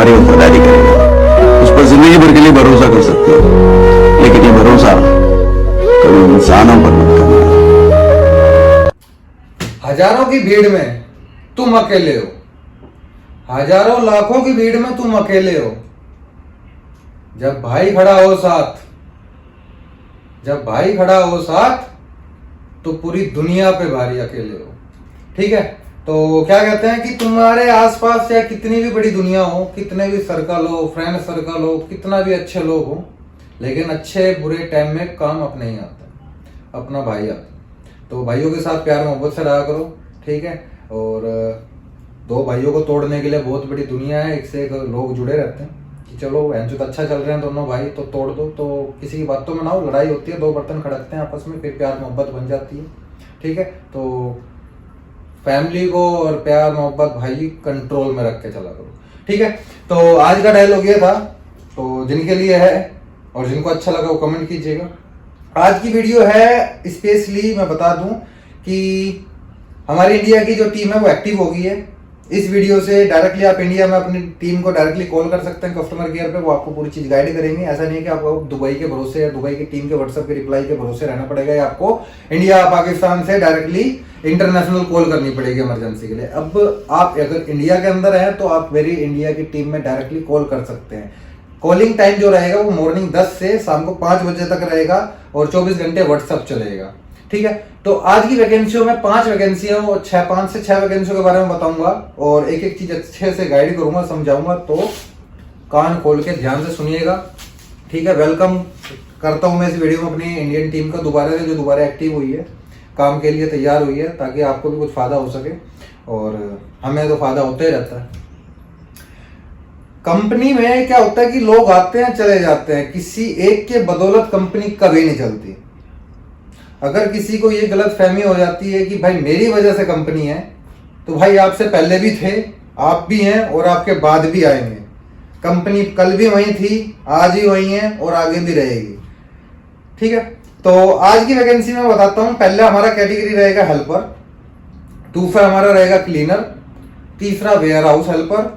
तुम्हारी वफादारी करेगा। उस पर जिंदगी भर के लिए भरोसा कर सकते हो, लेकिन ये भरोसा कभी इंसानों पर मत करना। हजारों की भीड़ में तुम अकेले हो, हजारों लाखों की भीड़ में तुम अकेले हो। जब भाई खड़ा हो साथ, जब भाई खड़ा हो साथ, तो पूरी दुनिया पे भारी अकेले हो। ठीक है, तो क्या कहते हैं कि तुम्हारे आसपास चाहे कितनी भी बड़ी दुनिया हो, कितने भी सर्कल हो, फ्रेंड सर्कल हो, कितना भी अच्छे लोग हो, लेकिन अच्छे बुरे टाइम में काम अपने ही आता है, अपना भाई आता है। तो भाइयों के साथ प्यार मोहब्बत से रहा करो। ठीक है, और दो भाइयों को तोड़ने के लिए बहुत बड़ी दुनिया है, एक से एक लोग जुड़े रहते हैं कि चलो जो तो अच्छा चल रहे हैं दोनों भाई, तो तोड़ दो। तो किसी की बातों में ना हो, लड़ाई होती है, दो बर्तन खड़कते हैं आपस में, फिर प्यार मोहब्बत बन जाती है। ठीक है, तो फैमिली को और प्यार मोहब्बत भाई कंट्रोल में रख के चला करो। ठीक है, तो आज का डायलॉग ये था, तो जिनके लिए है और जिनको अच्छा लगा वो कमेंट कीजिएगा। आज की वीडियो है स्पेशली मैं बता दूं कि हमारी इंडिया की जो टीम है वो एक्टिव हो गई है। इस वीडियो से डायरेक्टली आप इंडिया में अपनी टीम को डायरेक्टली कॉल कर सकते हैं कस्टमर केयर पे, वो आपको पूरी चीज गाइड करेंगे। ऐसा नहीं है कि आपको दुबई के भरोसे या दुबई की टीम के व्हाट्सएप के रिप्लाई के भरोसे रहना पड़ेगा, या आपको इंडिया पाकिस्तान से डायरेक्टली इंटरनेशनल कॉल करनी पड़ेगी इमरजेंसी के लिए। अब आप अगर इंडिया के अंदर है तो आप मेरी इंडिया की टीम में डायरेक्टली कॉल कर सकते हैं। कॉलिंग टाइम जो रहेगा वो मॉर्निंग 10 से शाम को 5 बजे तक रहेगा और 24 घंटे व्हाट्सएप चलेगा। ठीक है, तो आज की वैकेंसियों में 5 वैकेंसियां और 5 से 6 वैकेंसियों के बारे में बताऊंगा और एक एक चीज अच्छे से गाइड करूंगा, समझाऊंगा, तो कान खोल के ध्यान से सुनिएगा। ठीक है, वेलकम करता हूं मैं इस वीडियो में अपनी इंडियन टीम का दोबारा से, जो दोबारा एक्टिव हुई है, काम के लिए तैयार हुई है, ताकि आपको भी कुछ फायदा हो सके और हमें तो फायदा होता ही रहता है। कंपनी में क्या होता है कि लोग आते हैं चले जाते हैं, किसी एक के बदौलत कंपनी कभी नहीं चलती। अगर किसी को ये गलत फहमी हो जाती है कि भाई मेरी वजह से कंपनी है, तो भाई आपसे पहले भी थे, आप भी हैं और आपके बाद भी आएंगे। कंपनी कल भी वही थी, आज भी वही है और आगे भी रहेगी। ठीक है, तो आज की वैकेंसी में बताता हूं। पहले हमारा कैटेगरी रहेगा हेल्पर, दूसरा हमारा रहेगा क्लीनर, तीसरा वेयर हाउस हेल्पर,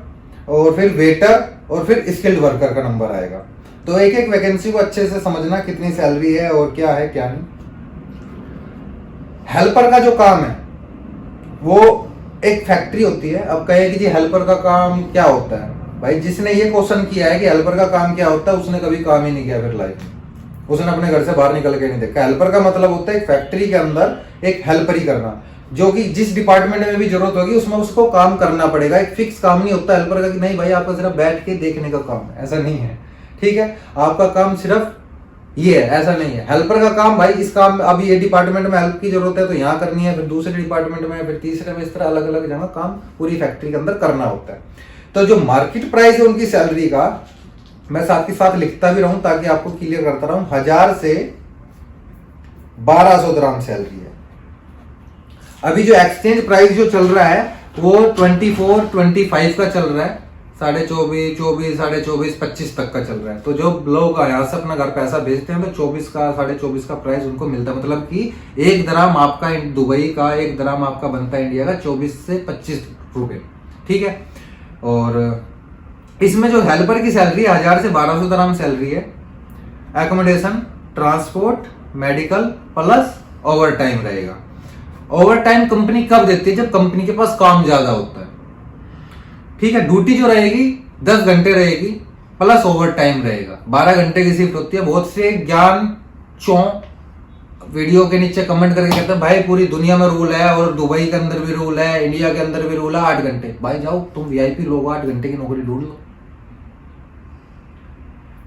और फिर वेटर, और फिर स्किल्ड वर्कर का नंबर आएगा। तो एक एक वैकेंसी को अच्छे से समझना, कितनी सैलरी है और क्या है क्या नहीं। हेल्पर का जो काम है वो एक फैक्ट्री होती है। अब कहे कि जी हेल्पर का काम क्या होता है, भाई जिसने ये क्वेश्चन किया है कि हेल्पर का काम क्या होता है, उसने कभी काम ही नहीं किया फिर लाइफ में, उसने अपने घर से बाहर निकल के नहीं देखा। हेल्पर का मतलब होता है एक फैक्ट्री के अंदर एक हेल्पर ही करना, जो कि जिस डिपार्टमेंट में भी जरूरत होगी उसमें उसको काम करना पड़ेगा। एक फिक्स काम नहीं होता हेल्पर का कि नहीं भाई आपका सिर्फ बैठ के देखने का काम है, ऐसा नहीं है। ठीक है, आपका काम सिर्फ ये है, ऐसा नहीं है। हेल्पर का काम भाई इस काम अभी ये डिपार्टमेंट में हेल्प की जरूरत है तो यहाँ करनी है, फिर दूसरे डिपार्टमेंट में, फिर तीसरे में, इस तरह अलग अलग जगह काम पूरी फैक्ट्री के अंदर करना होता है। तो जो मार्केट प्राइस है उनकी सैलरी का मैं साथ के साथ लिखता भी रहूं ताकि आपको क्लियर करता रहूं। 1000 से 1200 दिरहम सैलरी है। अभी जो एक्सचेंज प्राइस जो चल रहा है वो 24-25 का चल रहा है, 24.5, 24.5, 25 तक का चल रहा है। तो जो लोग यहाँ से अपना घर पैसा भेजते हैं तो 24 का 24.5 का प्राइस उनको मिलता है। मतलब कि 1 दिरहम आपका दुबई का, 1 दिरहम आपका बनता है इंडिया का 24 से 25 रुपए। ठीक है, और इसमें जो हेल्पर की सैलरी 1000 से 1200 दिरहम सैलरी है। Accommodation, transport, medical plus over time रहेगा। ओवर टाइम कंपनी कब देती है? जब कंपनी के पास काम ज्यादा होता है। ठीक है, ड्यूटी जो रहेगी 10 घंटे रहेगी प्लस ओवर टाइम रहेगा, 12 घंटे की शिफ्ट होती है। बहुत से ज्ञान चौ वीडियो के नीचे कमेंट करके कहते हैं भाई पूरी दुनिया में रूल है और दुबई के अंदर भी रूल है, इंडिया के अंदर भी रूल है 8 घंटे। भाई जाओ तुम वीआईपी लोग 8 घंटे की नौकरी ढूंढ लो।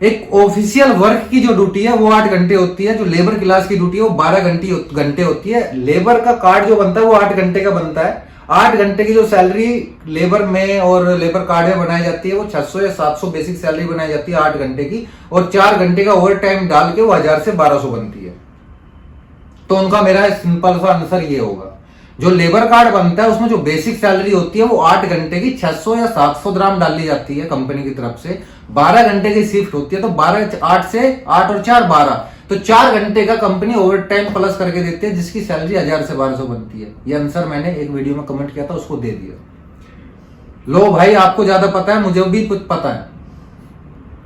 एक ऑफिशियल वर्क की जो ड्यूटी है वो 8 घंटे होती है, जो लेबर क्लास की ड्यूटी है वो 12 घंटे होती है। लेबर का कार्ड जो बनता है वो 8 घंटे का बनता है। 8 घंटे की जो सैलरी लेबर में और लेबर कार्ड में बनाई जाती है वो 600 या 700 बेसिक सैलरी बनाई जाती है 8 घंटे की, और 4 घंटे का ओवर टाइम डाल के वो 1000 से 1200 बनती है। तो उनका मेरा सिंपल सा आंसर ये होगा, जो लेबर कार्ड बनता है उसमें जो बेसिक सैलरी होती है वो 8 घंटे की 600 या 700 दिरहम डाली जाती है कंपनी की तरफ से। 12 घंटे की शिफ्ट होती है, तो 8 से 8 और 4 12, तो 4 घंटे का कंपनी ओवर टाइम प्लस करके देती है, जिसकी सैलरी 1000 से 1200 बनती है। ये आंसर मैंने एक वीडियो में कमेंट किया था, उसको दे दिया। लो भाई, आपको ज्यादा पता है, मुझे भी कुछ पता है।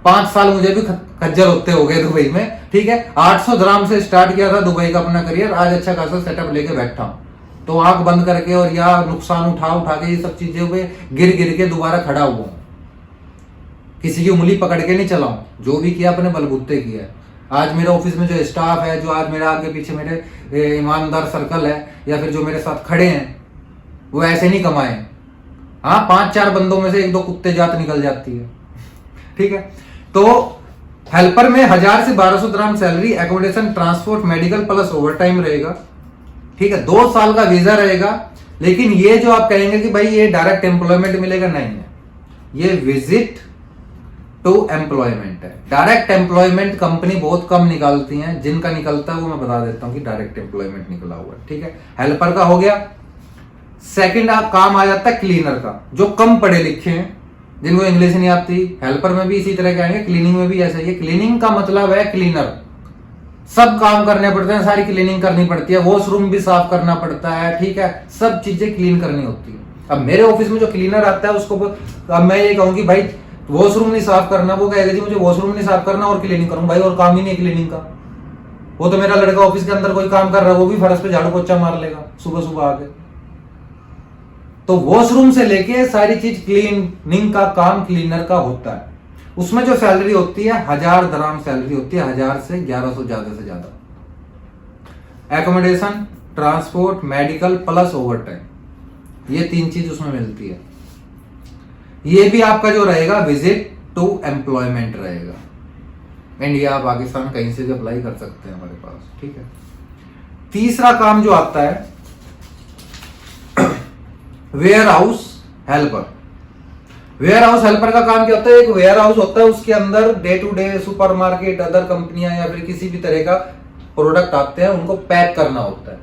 5 साल मुझे भी खज्जल होते हो गए दुबई में, ठीक है। 800 दिरहम से स्टार्ट किया था दुबई का अपना करियर, आज अच्छा खासा सेटअप लेके बैठा हूं। तो आंख बंद करके और या नुकसान उठा उठा के ये सब चीजें पे गिर गिर के दोबारा खड़ा हुआ हूं। किसी की उंगली पकड़ के नहीं चला हूं, जो भी किया अपने बलबूते किया है। आज मेरे ऑफिस में जो स्टाफ है, जो आज मेरे आगे पीछे मेरे ईमानदार सर्कल है, या फिर जो मेरे साथ खड़े हैं, वो ऐसे नहीं कमाए। हाँ, 5-4 बंदों में से 1-2 कुत्ते जात निकल जाती है, ठीक है। तो हेल्पर में 1000 से 1200 दिरहम salary, accommodation, transport, medical plus over time रहेगा, ठीक है। 2 साल का वीजा रहेगा। लेकिन ये जो आप कहेंगे कि भाई ये डायरेक्ट एम्प्लॉयमेंट मिलेगा, नहीं है, ये विजिट टू एम्प्लॉयमेंट है। डायरेक्ट एम्प्लॉयमेंट कंपनी बहुत कम निकालती हैं, जिनका निकलता है वो मैं बता देता हूं कि डायरेक्ट एम्प्लॉयमेंट निकला हुआ है, ठीक है। हेल्पर का हो गया। सेकंड काम आ जाता है क्लीनर का, जो कम पढ़े लिखे हैं, जिनको इंग्लिश नहीं आती। हेल्पर में भी इसी तरह के आएंगे, क्लीनिंग में भी ऐसा ही है। क्लीनिंग का मतलब है क्लीनर, सब काम करने पड़ते हैं, सारी क्लीनिंग करनी पड़ती है, वॉशरूम भी साफ करना पड़ता है, ठीक है। सब चीजें क्लीन करनी होती है। अब मेरे ऑफिस में जो क्लीनर आता है उसको अब मैं ये कहूंगी भाई वॉशरूम नहीं साफ करना, वो कहेगा जी मुझे वॉशरूम नहीं साफ करना और क्लीनिंग करूं। भाई और काम ही नहीं क्लीनिंग का। वो तो मेरा लड़का ऑफिस के अंदर कोई काम कर रहा है, वो भी फर्श पे झाड़ू पोछा मार लेगा सुबह सुबह आके। तो वॉशरूम से लेके सारी चीज क्लीनिंग का काम क्लीनर का होता है। उसमें जो सैलरी होती है 1000 दिरहम सैलरी होती है, 1000 से 1100 ज्यादा से ज्यादा। Accommodation, transport, medical plus over time, ये 3 चीज उसमें मिलती है। ये भी आपका जो रहेगा विजिट टू एम्प्लॉयमेंट रहेगा। इंडिया, पाकिस्तान, कहीं से भी अप्लाई कर सकते हैं हमारे पास, ठीक है। तीसरा काम जो आता है warehouse helper. Warehouse helper का काम क्या होता है? एक वेयर हाउस होता है, उसके अंदर day to day supermarket, other कंपनियां या फिर किसी भी तरह का प्रोडक्ट आते हैं, उनको पैक करना होता है।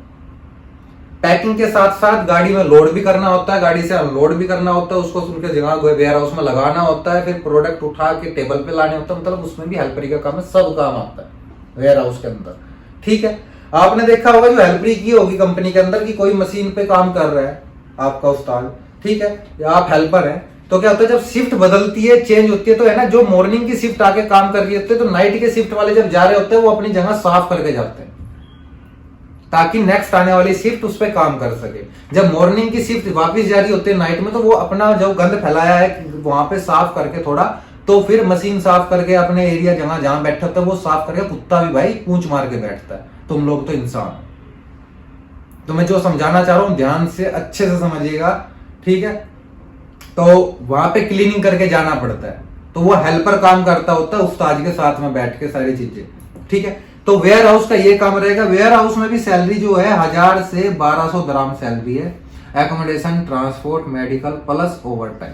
पैकिंग के साथ साथ गाड़ी में लोड भी करना होता है, गाड़ी से अनलोड भी करना होता है, उसको उनके जगह वेयर हाउस में लगाना होता है, फिर प्रोडक्ट उठा के टेबल पे लाने होता है। मतलब उसमें भी हेल्परी का काम है, सब काम आता है वेयर हाउस के अंदर, ठीक है। आपने देखा होगा जो हेल्परी की होगी कंपनी के अंदर की कोई मशीन पे काम कर रहा है आपका उस्ताद, ठीक है, या आप हेल्पर हैं, तो क्या होता है जब शिफ्ट बदलती है, चेंज होती है, तो है ना, जो मॉर्निंग की शिफ्ट आके काम कर रही होती है, तो नाइट के शिफ्ट वाले जब जा रहे होते हैं वो अपनी जगह साफ करके जाते हैं ताकि नेक्स्ट आने वाली शिफ्ट उस पर काम कर सके। जब मॉर्निंग की शिफ्ट वापस जा रही होती है नाइट में, तो वो अपना जो गंद फैलाया है वहां पे साफ करके थोड़ा, तो फिर मशीन साफ करके अपने एरिया जहां बैठा होता है वो साफ करके, कुत्ता भी भाई पूंछ मार के बैठता है। तुम लोग तो इंसान। तो मैं जो समझाना चाह रहा हूं ध्यान से अच्छे से समझिएगा, ठीक है। तो वहां पे क्लीनिंग करके जाना पड़ता है, तो वो हेल्पर काम करता होता है उस्ताद के साथ में बैठ के सारी चीजें, ठीक है। तो वेयर हाउस का ये काम रहेगा। वेयर हाउस में भी सैलरी जो है 1000 से 1200 दिरहम सैलरी है। Accommodation, transport, medical plus over time,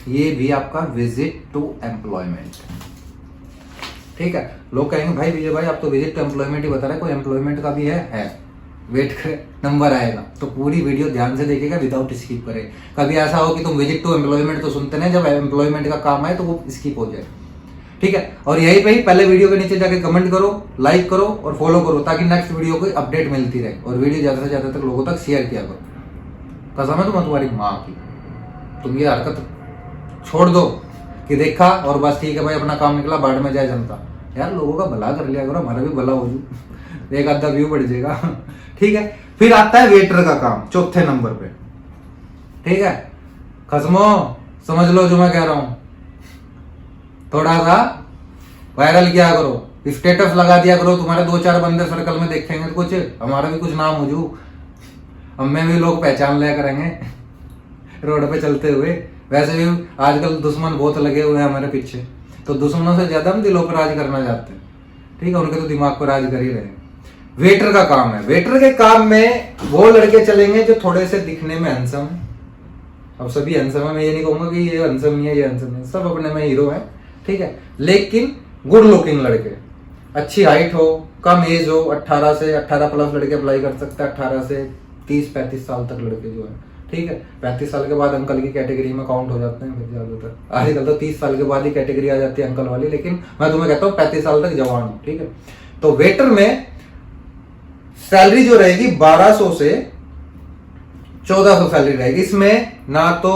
ये भी आपका विजिट टू एम्प्लॉयमेंट, ठीक है। लोग कहेंगे भाई विजय भाई आप तो विजिट टू एम्प्लॉयमेंट ही बता रहे, कोई एम्प्लॉयमेंट का भी है, वेट करें, नंबर आएगा। तो पूरी वीडियो ध्यान से देखिएगा, विदाउट स्किप करें। कभी ऐसा हो कि तुम विजिट टू एम्प्लॉयमेंट तो सुनते नहीं, जब एम्प्लॉयमेंट का काम आए तो वो स्किप हो जाए, ठीक है। और यही पे ही पहले वीडियो के नीचे जाके कमेंट करो, लाइक करो और फॉलो करो, ताकि नेक्स्ट वीडियो को अपडेट मिलती रहे। और वीडियो ज्यादा से ज्यादा तक लोगों तक शेयर किया करो। कसम है तुम्हारी माँ की, तुम ये हरकत छोड़ दो कि देखा और बस ठीक है भाई अपना काम निकला, बाढ़ में जाए जनता। यार लोगों का भला कर लिया करो, हमारा भी भला हो जू, एक आधा व्यू बढ़ जाएगा, ठीक है। फिर आता है वेटर का काम चौथे नंबर पे, ठीक है। खसमो समझ लो जो मैं कह रहा हूं, थोड़ा सा वायरल किया करो, स्टेटस लगा दिया करो, तुम्हारे 2-4 बंदे सर्कल में देखेंगे कुछ, हमारा भी कुछ नाम हो जू, हमें भी लोग पहचान लिया करेंगे रोड पे चलते हुए। वैसे भी आजकल दुश्मन बहुत लगे हुए हैं हमारे पीछे, तो दुश्मनों से ज्यादा हम दिलों पर राज करना चाहते हैं, ठीक है। उनके तो दिमाग पर राज कर ही रहे हैं। वेटर का काम है। वेटर के काम में वो लड़के चलेंगे जो थोड़े से दिखने में हैंडसम है। अब सभी हैंडसम है, मैं ये नहीं कहूंगा कि ये हैंडसम नहीं है, ये हैंडसम नहीं है, सब अपने में हीरो है, ठीक है। लेकिन गुड लुकिंग लड़के, अच्छी हाइट हो, कम एज हो, 18 से 18 प्लस लड़के अप्लाई कर सकते हैं, 18 से 30-35 साल तक लड़के जो है, ठीक है। 35 साल के बाद अंकल की कैटेगरी में काउंट हो जाते हैं फिर ज्यादातर। आजकल तो 30 साल के बाद ही कैटेगरी आ जाती है अंकल वाली, लेकिन मैं तुम्हें कहता हूँ 35 साल तक जवान हो, ठीक है। तो वेटर में सैलरी जो रहेगी 1200 से 1400 सैलरी रहेगी। इसमें ना तो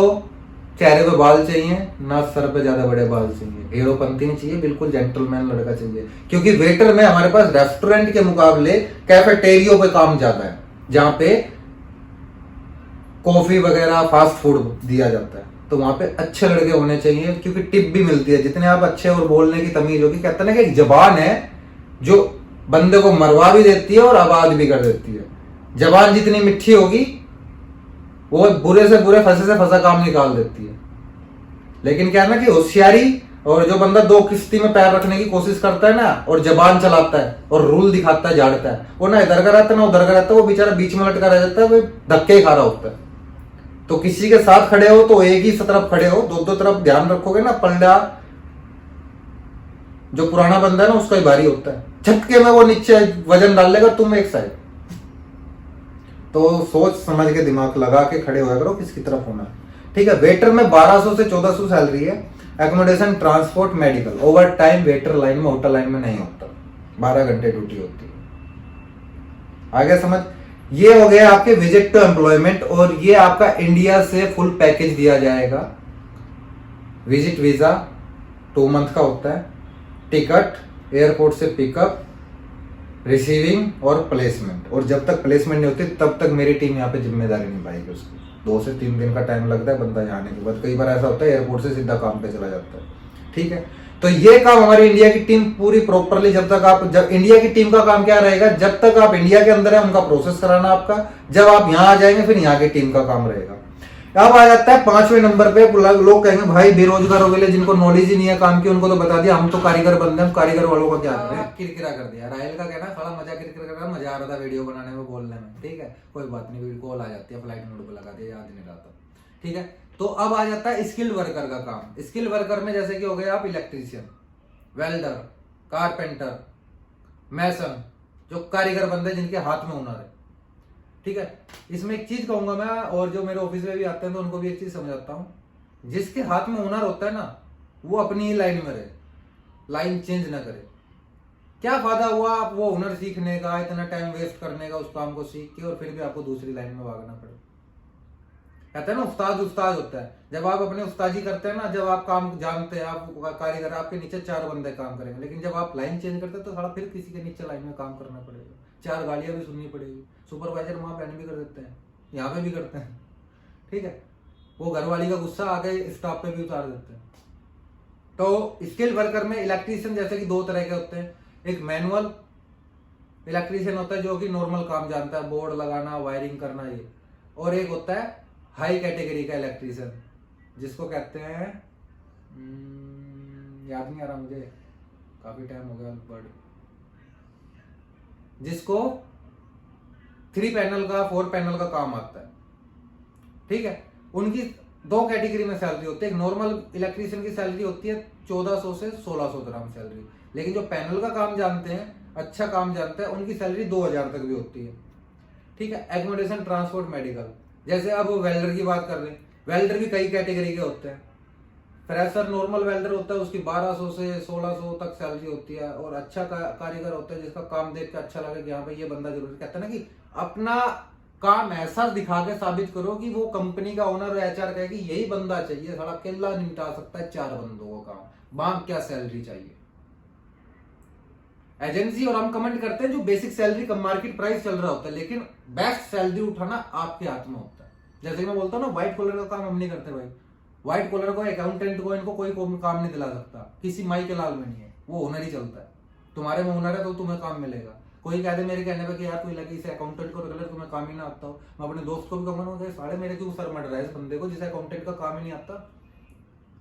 चेहरे पे बाल चाहिए ना, सर पे ज्यादा बड़े बाल चाहिए, हीरोपंती नहीं चाहिए, बिल्कुल जेंटलमैन लड़का चाहिए। क्योंकि वेटर में हमारे पास रेस्टोरेंट के मुकाबले कैफेटेरियो पे काम ज्यादा है, जहां पे कॉफी वगैरह फास्ट फूड दिया जाता है, तो वहां पे अच्छे लड़के होने चाहिए, क्योंकि टिप भी मिलती है। जितने आप अच्छे और बोलने की तमीज होगी, कहते हैं ना कि एक जबान है जो बंदे को मरवा भी देती है और आबाद भी कर देती है। जबान जितनी मिठी होगी वो बुरे से बुरे, फंसे से फंसा काम निकाल देती है। लेकिन क्या है ना कि होशियारी, और जो बंदा दो किश्ती में पैर रखने की कोशिश करता है ना, और जबान चलाता है और रूल दिखाता है, झाड़ता है, वो ना इधर का रहता है ना उधर का रहता है, वो बेचारा बीच में लटका रह जाता है, वो धक्के खा रहा होता है। तो किसी के साथ खड़े हो तो एक ही तरफ खड़े हो, दो तरफ ध्यान रखोगे ना, पलड़ा जो पुराना बंदा है ना उसका ही भारी होता है, झटके में वो नीचे वजन डाल लेगा, तुम एक साइड। तो सोच समझ के दिमाग लगा के खड़े होया करो किसकी तरफ होना है, ठीक है। वेटर में 1200 से 1400 सैलरी है, accommodation, transport, medical. Over time waiter line में, होटल लाइन में नहीं होता, 12 घंटे ड्यूटी होती है। आगे समझ। ये हो गया आपके विजिट टू एम्प्लॉयमेंट, और ये आपका इंडिया से फुल पैकेज दिया जाएगा। विजिट वीजा 2 मंथ का होता है, टिकट, एयरपोर्ट से पिकअप, रिसीविंग और प्लेसमेंट। और जब तक प्लेसमेंट नहीं होती तब तक मेरी टीम यहाँ पे जिम्मेदारी निभाएगी उसकी। 2 से 3 दिन का टाइम लगता है बंदा यहाँ आने के बाद। कई बार ऐसा होता है एयरपोर्ट से सीधा काम पे चला जाता है, ठीक है। तो ये काम हमारी इंडिया की टीम पूरी प्रॉपरली, जब इंडिया की टीम का काम क्या रहेगा, जब तक आप इंडिया के अंदर है उनका प्रोसेस कराना आपका, जब आप यहाँ आ जाएंगे फिर यहाँ की टीम का काम रहेगा। अब आ जाता है 5वें नंबर पे। लोग कहेंगे भाई बेरोजगारों के लिए, जिनको नॉलेज ही नहीं है काम की, उनको तो बता दिया, हम तो कारीगर बंदे हैं, कारीगर वालों का क्या करें, किरकिरा कर दिया। राहिल का कहना खड़ा मजा किरकिरा कर रहा, मजा आ रहा था वीडियो बनाने में, बोलने में, ठीक है, कोई बात नहीं, वीडियो कॉल आ जाती है, फ्लाइट मोड पे लगा दिया, याद नहीं रहता, ठीक है। तो अब आ जाता है स्किल्ड वर्कर का काम। स्किल्ड वर्कर में जैसे कि हो गए आप इलेक्ट्रीशियन, वेल्डर, कारपेंटर, मैसन, जो कारीगर बंदे जिनके हाथ में हुनर है, ठीक है। इसमें एक चीज कहूंगा मैं, और जो मेरे ऑफिस में भी आते हैं तो उनको भी एक चीज समझाता हूं, जिसके हाथ में हुनर होता है ना, वो अपनी ही लाइन में रहे, लाइन चेंज ना करे। क्या फायदा हुआ आप वो हुनर सीखने का, इतना टाइम वेस्ट करने का उस काम को सीख के, और फिर भी आपको दूसरी लाइन में भागना पड़े। कहते हैं ना उस्ताद उस्ताद होता है। जब आप अपने उस्तादी करते हैं ना, जब आप काम जानते हैं, आप कारीगर, आपके नीचे 4 बंदे काम करेंगे, लेकिन जब आप लाइन चेंज करते हैं तो साला फिर किसी के नीचे लाइन में काम करना पड़ेगा, 4 गालियां भी सुननी पड़ेगी। सुपरवाइजर वहां पैन भी कर देते हैं, यहाँ पे भी करते हैं, ठीक है। वो घरवाली का गुस्सा आगे स्टाफ पे भी उतार देते हैं। तो स्किल वर्कर में इलेक्ट्रीशियन जैसे कि 2 तरह के होते हैं। एक मैनुअल इलेक्ट्रीशियन होता है जो कि नॉर्मल काम जानता है, बोर्ड लगाना, वायरिंग करना, ये। और एक होता है हाई कैटेगरी का इलेक्ट्रीशियन, जिसको कहते हैं, याद नहीं आ रहा मुझे, काफी टाइम हो गया वर्ड, जिसको 3 पैनल का, 4 पैनल का काम आता है, ठीक है। उनकी 2 कैटेगरी में सैलरी होती है। एक नॉर्मल इलेक्ट्रीशियन की सैलरी होती है 1400 से 1600 ग्राम सैलरी, लेकिन जो पैनल का काम जानते हैं, अच्छा काम जानते हैं, उनकी सैलरी 2000 तक भी होती है, ठीक है। Accommodation, transport, medical. जैसे अब वेल्डर की बात कर रहे हैं, वेल्डर भी कई कैटेगरी के होते हैं। फ्रेशर नॉर्मल वेल्डर होता है, उसकी 1200 से 1600 तक सैलरी होती है। और अच्छा कारीगर होता है जिसका काम देख के अच्छा लगे कि हाँ भाई ये बंदा जरूरी। कहते हैं ना कि अपना काम ऐसा दिखा के साबित करो कि वो कंपनी का ओनर और एचआर कहे कि यही बंदा चाहिए, साला अकेला निपटा सकता है 4 बंदों का काम, बाप क्या सैलरी चाहिए। एजेंसी और हम कमेंट करते हैं जो बेसिक सैलरी का मार्केट प्राइस चल रहा होता है, लेकिन बेस्ट सैलरी उठाना आपके हाथ में होता है। जैसे कि मैं बोलता हूँ ना, व्हाइट कॉलर का काम हम नहीं करते भाई। व्हाइट कॉलर को, अकाउंटेंट को, इनको कोई काम नहीं दिला सकता, किसी माई के लाल में नहीं है, वो हुनर ही चलता है। तुम्हारे में हुनर है तो तुम्हें काम मिलेगा। कोई कह दे मेरे कहने पे कि यार तू लगे इसे अकाउंटेंट को रेगुलर तुम्हें काम ही ना आता हो, मैं अपने दोस्त को भी कहूंगा साढ़े मेरे क्यों सर मट रहा है इस बंदे को जिसे अकाउंटेंट का काम ही नहीं आता,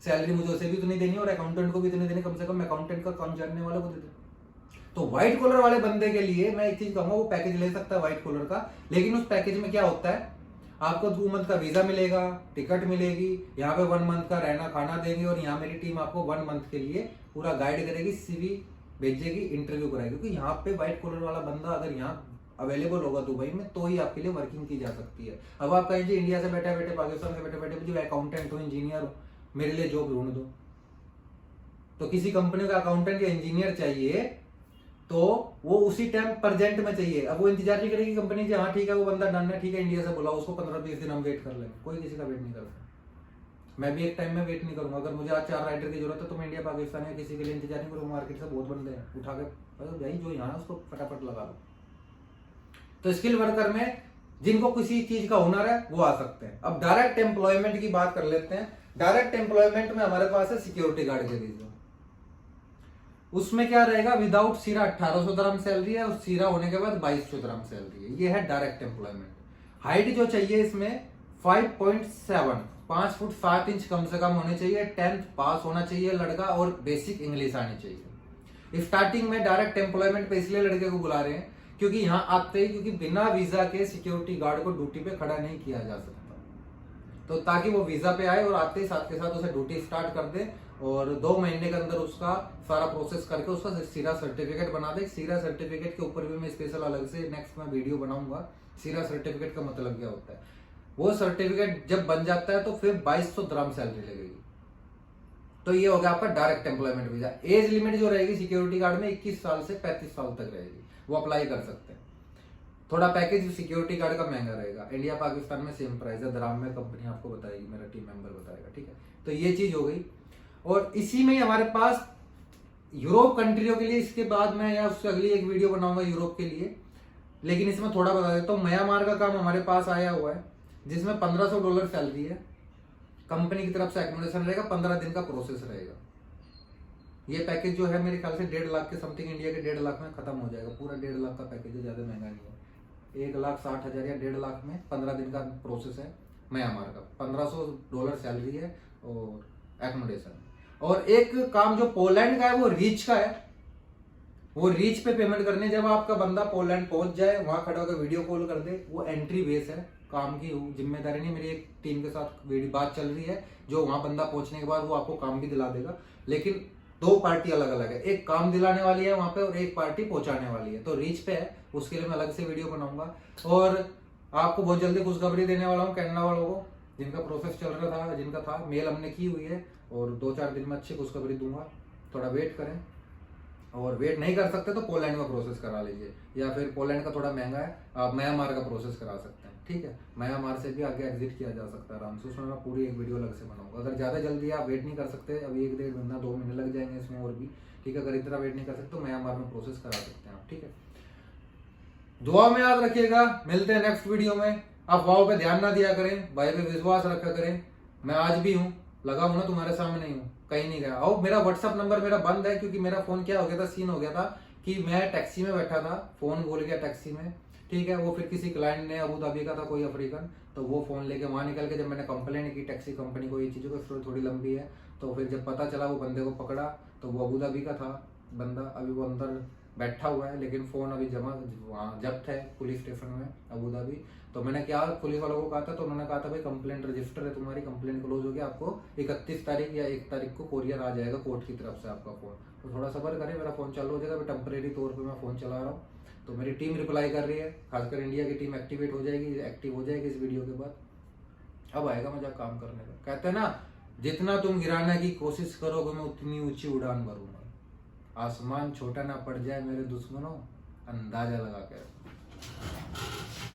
सैलरी मुझे उसे भी तो नहीं देनी और अकाउंटेंट को भी तो नहीं देनी, कम से कम अकाउंटेंट का काम जानने वाले को दे दे। तो व्हाइट कॉलर वाले बंदे के लिए मैं एक चीज कहूंगा, वो पैकेज ले सकता है व्हाइट कॉलर का, लेकिन उस पैकेज में क्या होता है, आपको 2 मंथ का वीजा मिलेगा, टिकट मिलेगी, यहाँ पे 1 मंथ का रहना खाना देंगे, और यहाँ मेरी टीम आपको 1 मंथ के लिए पूरा गाइड करेगी, सीवी भेजेगी, इंटरव्यू कराएगी। क्योंकि यहाँ पे व्हाइट कॉलर वाला बंदा अगर यहाँ अवेलेबल होगा दुबई में तो ही आपके लिए वर्किंग की जा सकती है। अब आप कहें जी इंडिया से बैठे बैठे, पाकिस्तान से बैठे बैठे जो अकाउंटेंट हो, इंजीनियर हो, मेरे लिए जॉब ढूंढ दो, तो किसी कंपनी का अकाउंटेंट या इंजीनियर चाहिए तो वो उसी टाइम प्रेजेंट में चाहिए। अब वो इंतजार नहीं करेगी कंपनी से, हाँ ठीक है वो बंदा डन है, ठीक है इंडिया से बुलाओ उसको, 15-20 दिन हम वेट कर लेंगे, कोई किसी का वेट नहीं करता। मैं भी एक टाइम में वेट नहीं करूंगा। अगर मुझे आज 4 राइडर की जरूरत है तो मैं इंडिया पाकिस्तान या किसी के लिए इंतजार नहीं करूंगा। मार्केट से बहुत बंदे हैं, उठा के भाई जो यहाँ है उसको फटाफट लगा लो। तो स्किल वर्कर में जिनको किसी चीज का हुनर है वो आ सकते हैं। अब डायरेक्ट एम्प्लॉयमेंट की बात कर लेते हैं। डायरेक्ट एम्प्लॉयमेंट में हमारे पास है सिक्योरिटी गार्ड के रीजन। उसमें क्या रहेगा, विदाउट सीरा 1800 दरम सैलरी है और सीरा होने के बाद 2200 दरम सैलरी है। ये है डायरेक्ट एम्प्लॉयमेंट। हाइट जो चाहिए इसमें 5.7 5 फुट 7 इंच कम से कम होने चाहिए। 10th पास होना चाहिए लड़का और बेसिक इंग्लिश आनी चाहिए। स्टार्टिंग में डायरेक्ट एम्प्लॉयमेंट पे इसलिए लड़के को बुला रहे हैं क्योंकि यहाँ आते ही, क्योंकि बिना वीजा के सिक्योरिटी गार्ड को ड्यूटी पे खड़ा नहीं किया जा सकता, तो ताकि वो वीजा पे आए और आते ही साथ के साथ उसे ड्यूटी स्टार्ट कर दे और 2 महीने के अंदर उसका सारा प्रोसेस करके उसका सीरा सर्टिफिकेट बना दे। सीरा सर्टिफिकेट के ऊपर भी मैं स्पेशल अलग से नेक्स्ट में वीडियो बनाऊंगा। सीरा सर्टिफिकेट का मतलब क्या होता है। वो सर्टिफिकेट जब बन जाता है तो फिर 2200 दरम सैलरी लगेगी। तो ये हो गया आपका direct employment visa. Age limit जो रहेगी सिक्योरिटी गार्ड में 21 साल से 35 साल तक रहेगी, वो अप्लाई कर सकते हैं। थोड़ा पैकेज सिक्योरिटी गार्ड का महंगा रहेगा। इंडिया पाकिस्तान में सेम प्राइस है, दराम में कंपनी आपको बताएगी, मेरा टीम मेंबर बताएगा, ठीक है। तो ये चीज हो गई। और इसी में हमारे पास यूरोप कंट्रियों के लिए, इसके बाद मैं या उससे अगली एक वीडियो बनाऊंगा यूरोप के लिए, लेकिन इसमें थोड़ा बता देता हूँ। म्यांमार का काम हमारे पास आया हुआ है जिसमें $1500 सैलरी है। कंपनी की तरफ से एकोमोडेशन रहेगा, 15 दिन का प्रोसेस रहेगा। ये पैकेज जो है मेरे ख्याल से 1.5 लाख के समथिंग, इंडिया के 1.5 लाख में खत्म हो जाएगा। पूरा 1.5 लाख का पैकेज है, ज्यादा महंगा नहीं है। 1,60,000 या 1.5 लाख में 15 दिन का प्रोसेस है म्यांमार का। $1500 सैलरी है और एकोमोडेशन। और एक काम जो पोलैंड का है वो रीच का है। वो रीच पे पेमेंट करने, जब आपका बंदा पोलैंड पहुंच जाए, वहां खड़ा होकर वीडियो कॉल कर दे, वो एंट्री बेस है। काम की जिम्मेदारी नहीं, मेरी एक टीम के साथ बात चल रही है जो वहां बंदा पहुंचने के बाद वो आपको काम भी दिला देगा। लेकिन 2 पार्टी अलग अलग है, एक काम दिलाने वाली है वहां पे और एक पार्टी पहुंचाने वाली है। तो रीच पे है, उसके लिए मैं अलग से वीडियो बनाऊंगा। और आपको बहुत जल्दी खुशखबरी देने वाला हूँ कनाडा वालों को, जिनका प्रोसेस चल रहा था, जिनका था मेल हमने की हुई है, और 2-4 दिन में अच्छी खुशखबरी दूंगा। थोड़ा वेट करें, और वेट नहीं कर सकते तो पोलैंड का प्रोसेस करा लीजिए, या फिर पोलैंड का थोड़ा महंगा है, आप म्यांमार का प्रोसेस करा सकते हैं, ठीक है। म्यांमार से भी आगे एग्जिट किया जा सकता है आराम से। उसमें मैं पूरी एक वीडियो अलग से बनाऊंगा। अगर ज्यादा जल्दी आप वेट नहीं कर सकते, अभी 1-1.5 महीना 2 महीने लग जाएंगे इसमें और भी, ठीक है। अगर इतना वेट नहीं कर सकते तो म्यांमार में प्रोसेस करा सकते हैं आप, ठीक है। दुआ में याद रखिएगा, मिलते हैं नेक्स्ट वीडियो में। अफवाहों पे ध्यान ना दिया करें, भाई पे विश्वास रखा करें। मैं आज भी हूँ, लगा हूं ना, तुम्हारे सामने ही हूँ, कहीं नहीं गया। और मेरा व्हाट्सअप नंबर मेरा बंद है क्योंकि मेरा फोन क्या हो गया था, सीन हो गया था कि मैं टैक्सी में बैठा था, फोन भूल गया टैक्सी में, ठीक है। वो फिर किसी क्लाइंट ने, अबू धाबी का था कोई अफ्रीकन, तो वो फोन लेके वहां निकल के, जब मैंने कंप्लेंट की टैक्सी कंपनी को, ये चीजों की स्टोरी थोड़ी लंबी है, तो फिर जब पता चला वो बंदे को पकड़ा तो वो अबू धाबी का था बंदा। अभी वो अंदर बैठा हुआ है, लेकिन फोन अभी वहाँ जब्त है पुलिस स्टेशन में अबू धाबी। तो मैंने क्या पुलिस वालों को कहा था, तो उन्होंने कहा था भाई कंप्लेंट रजिस्टर है तुम्हारी, कंप्लेंट क्लोज हो गया, आपको 31 तारीख या 1 तारीख को कोरियर आ जाएगा कोर्ट की तरफ से आपका फोन। तो थोड़ा सब्र करें, मेरा फोन चालू हो जाएगा। मैं टेम्परेरी तौर पर मैं फोन चला रहा हूँ, तो मेरी टीम रिप्लाई कर रही है, खासकर इंडिया की टीम एक्टिवेट हो जाएगी, एक्टिव हो जाएगी इस वीडियो के बाद। अब आएगा मजा काम करने का। कहते हैं ना, जितना तुम गिराने की कोशिश करोगे मैं उतनी ऊंची उड़ान भरूंगा। आसमान छोटा ना पड़ जाए मेरे दुश्मनों, अंदाजा लगा के रखो।